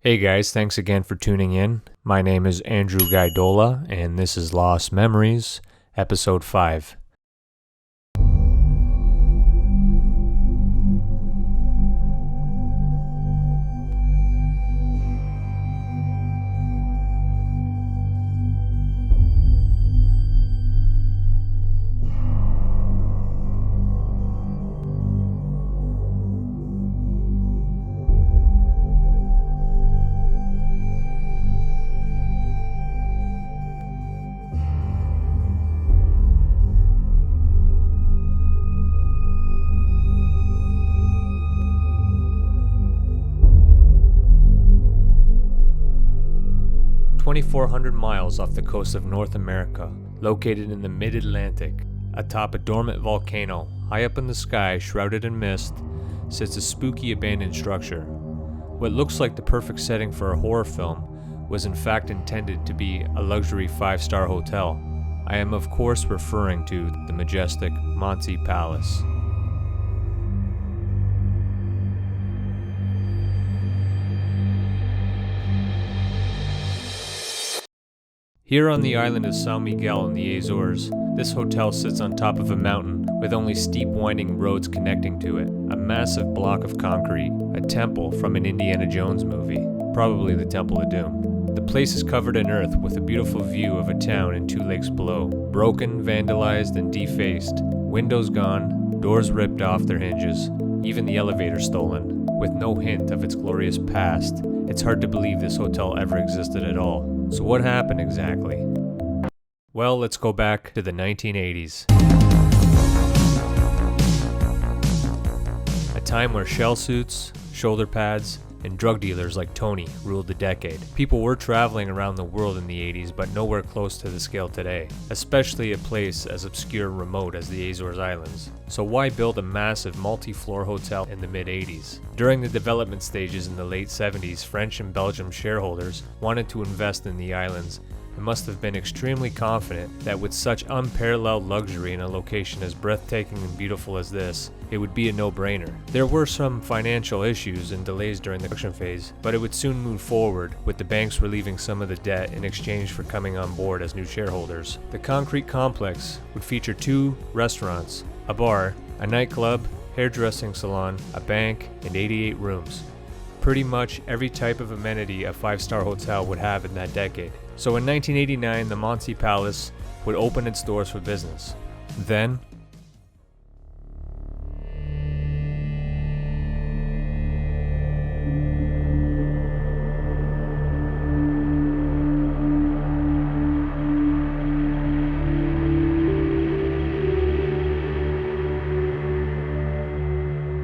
Hey guys, thanks again for tuning in. My name is Andrew Gaidola, and this is Lost Memories, Episode 5. "2,400 miles off the coast of North America, located in the mid-Atlantic, atop a dormant volcano, high up in the sky, shrouded in mist, sits a spooky abandoned structure. What looks like the perfect setting for a horror film was in fact intended to be a luxury 5-star hotel. I am of course referring to the majestic Monty Palace. Here on the island of San Miguel in the Azores, this hotel sits on top of a mountain with only steep winding roads connecting to it, a massive block of concrete, a temple from an Indiana Jones movie, probably the Temple of Doom. The place is covered in earth with a beautiful view of a town and 2 lakes below, broken, vandalized, and defaced, windows gone, doors ripped off their hinges, even the elevator stolen. With no hint of its glorious past, it's hard to believe this hotel ever existed at all. So what happened exactly? Well, let's go back to the 1980s. A time where shell suits, shoulder pads, and drug dealers like Tony ruled the decade. People were traveling around the world in the 80s, but nowhere close to the scale today, especially a place as obscure and remote as the Azores Islands. So why build a massive multi-floor hotel in the mid-80s? During the development stages in the late 70s, French and Belgian shareholders wanted to invest in the islands and must have been extremely confident that with such unparalleled luxury in a location as breathtaking and beautiful as this, it would be a no-brainer. There were some financial issues and delays during the construction phase, but it would soon move forward, with the banks relieving some of the debt in exchange for coming on board as new shareholders. The concrete complex would feature 2 restaurants, a bar, a nightclub, hairdressing salon, a bank, and 88 rooms. Pretty much every type of amenity a 5-star hotel would have in that decade. So in 1989, the Monty Palace would open its doors for business. Then,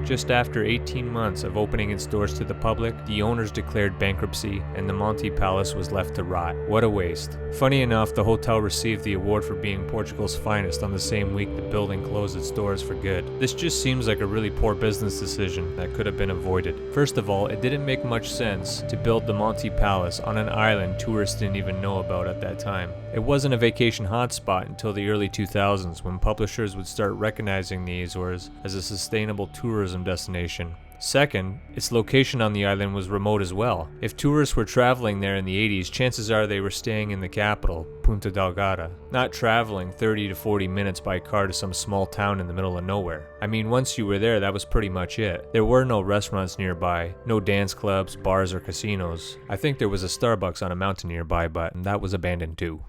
just after 18 months of opening its doors to the public, the owners declared bankruptcy and the Monty Palace was left to rot. What a waste. Funny enough, the hotel received the award for being Portugal's finest on the same week the building closed its doors for good. This just seems like a really poor business decision that could have been avoided. First of all, it didn't make much sense to build the Monty Palace on an island tourists didn't even know about at that time. It wasn't a vacation hotspot until the early 2000s, when publishers would start recognizing the Azores as a sustainable tourism destination. Second, its location on the island was remote as well. If tourists were traveling there in the 80s, chances are they were staying in the capital, Punta Delgada, not traveling 30 to 40 minutes by car to some small town in the middle of nowhere. I mean, once you were there, that was pretty much it. There were no restaurants nearby, no dance clubs, bars, or casinos. I think there was a Starbucks on a mountain nearby, but that was abandoned too.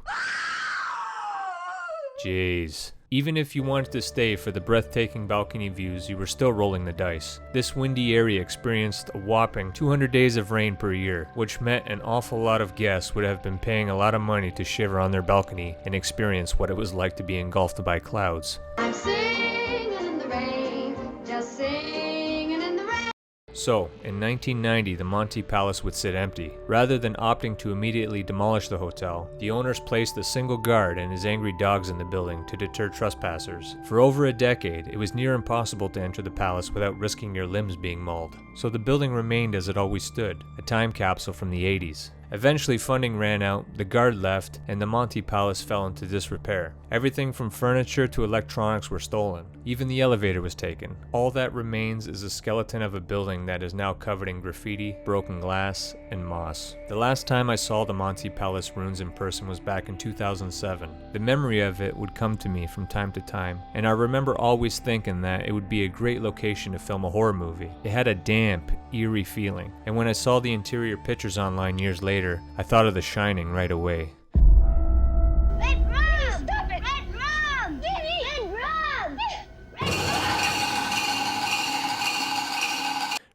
Jeez. Even if you wanted to stay for the breathtaking balcony views, you were still rolling the dice. This windy area experienced a whopping 200 days of rain per year, which meant an awful lot of guests would have been paying a lot of money to shiver on their balcony and experience what it was like to be engulfed by clouds. I'm singing in the rain, just singing in the rain. So, in 1990, the Monty Palace would sit empty. Rather than opting to immediately demolish the hotel, the owners placed a single guard and his angry dogs in the building to deter trespassers. For over a decade, it was near impossible to enter the palace without risking your limbs being mauled. So the building remained as it always stood, a time capsule from the 80s. Eventually funding ran out, the guard left, and the Monty Palace fell into disrepair. Everything from furniture to electronics were stolen. Even the elevator was taken. All that remains is a skeleton of a building that is now covered in graffiti, broken glass, and moss. The last time I saw the Monty Palace ruins in person was back in 2007. The memory of it would come to me from time to time, and I remember always thinking that it would be a great location to film a horror movie. It had a damp, eerie feeling, and when I saw the interior pictures online years later, I thought of The Shining right away. Red rum! Stop it! Red rum! Red rum!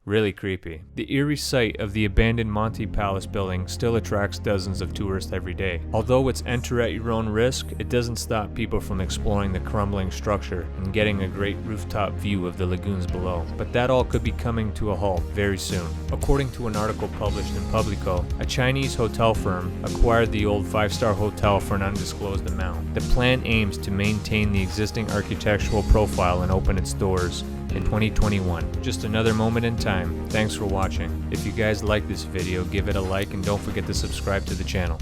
Really creepy. The eerie sight of the abandoned Monty Palace building still attracts dozens of tourists every day. Although it's enter at your own risk, it doesn't stop people from exploring the crumbling structure and getting a great rooftop view of the lagoons below. But that all could be coming to a halt very soon. According to an article published in Publico, a Chinese hotel firm acquired the old 5-star hotel for an undisclosed amount. The plan aims to maintain the existing architectural profile and open its doors in 2021. Just another moment in time. Thanks for watching. If you guys like this video, give it a like and don't forget to subscribe to the channel.